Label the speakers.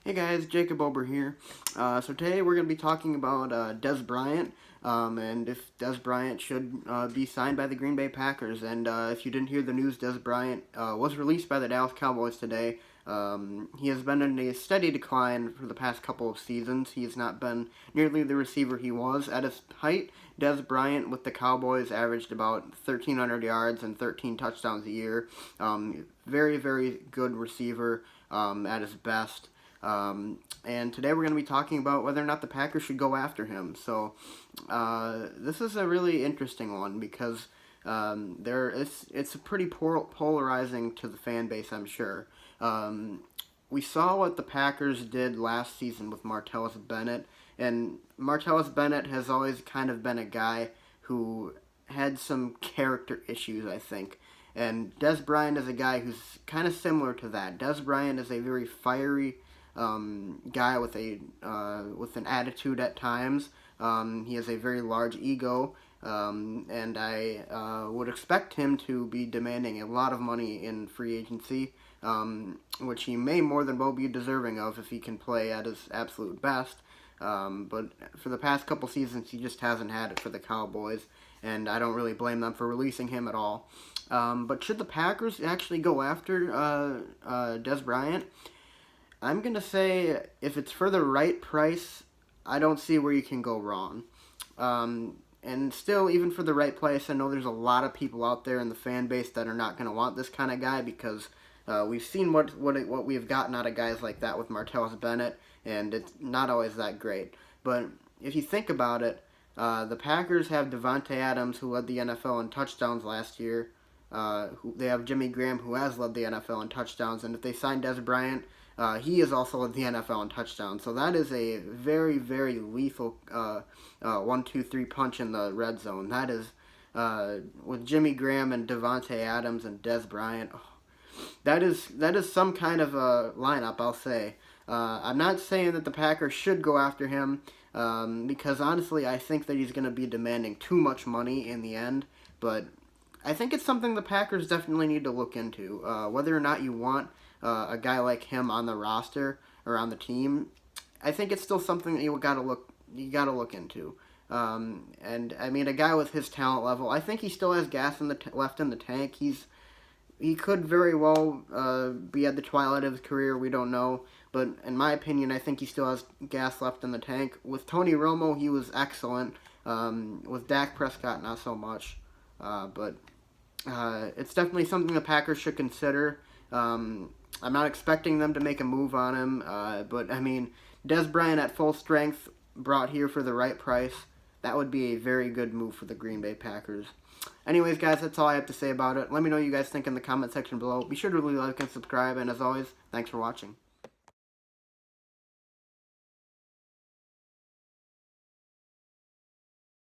Speaker 1: Hey guys, Jacob Ober here. So today we're going to be talking about Dez Bryant, and if Dez Bryant should be signed by the Green Bay Packers. And if you didn't hear the news, Dez Bryant was released by the Dallas Cowboys today. He has been in a steady decline for the past couple of seasons. He has not been nearly the receiver he was. At his height, Dez Bryant with the Cowboys averaged about 1,300 yards and 13 touchdowns a year. Very, very good receiver at his best. And today we're going to be talking about whether or not the Packers should go after him. So this is a really interesting one because it's a pretty polarizing to the fan base, I'm sure. We saw what the Packers did last season with Martellus Bennett, and Martellus Bennett has always kind of been a guy who had some character issues, I think. And Dez Bryant is a guy who's kind of similar to that. Dez Bryant is a very fiery guy with an attitude at times. He has a very large ego, and I would expect him to be demanding a lot of money in free agency, which he may more than well be deserving of if he can play at his absolute best. But for the past couple seasons, he just hasn't had it for the Cowboys, and I don't really blame them for releasing him at all. But should the Packers actually go after Dez Bryant? I'm going to say if it's for the right price, I don't see where you can go wrong. And still, even for the right price, I know there's a lot of people out there in the fan base that are not going to want this kind of guy because we've seen what we've gotten out of guys like that with Martellus Bennett, and it's not always that great. But if you think about it, the Packers have Davante Adams, who led the NFL in touchdowns last year. They have Jimmy Graham, who has led the NFL in touchdowns, and if they sign Dez Bryant, he has also led the NFL in touchdowns. So that is a very, very lethal 1-2-3 punch in the red zone. That is with Jimmy Graham and Davante Adams and Dez Bryant. Oh, that is some kind of a lineup, I'll say. I'm not saying that the Packers should go after him because honestly, I think that he's going to be demanding too much money in the end. But I think it's something the Packers definitely need to look into. Whether or not you want a guy like him on the roster or on the team, I think it's still something that you gotta look into. And I mean, a guy with his talent level, I think he still has gas left in the tank. He could very well be at the twilight of his career. We don't know, but in my opinion, I think he still has gas left in the tank. With Tony Romo, he was excellent. With Dak Prescott, not so much. But it's definitely something the Packers should consider. I'm not expecting them to make a move on him, but I mean, Dez Bryant at full strength, brought here for the right price, that would be a very good move for the Green Bay Packers. Anyways, guys, that's all I have to say about it. Let me know what you guys think in the comment section below. Be sure to really like and subscribe, and as always, thanks for watching.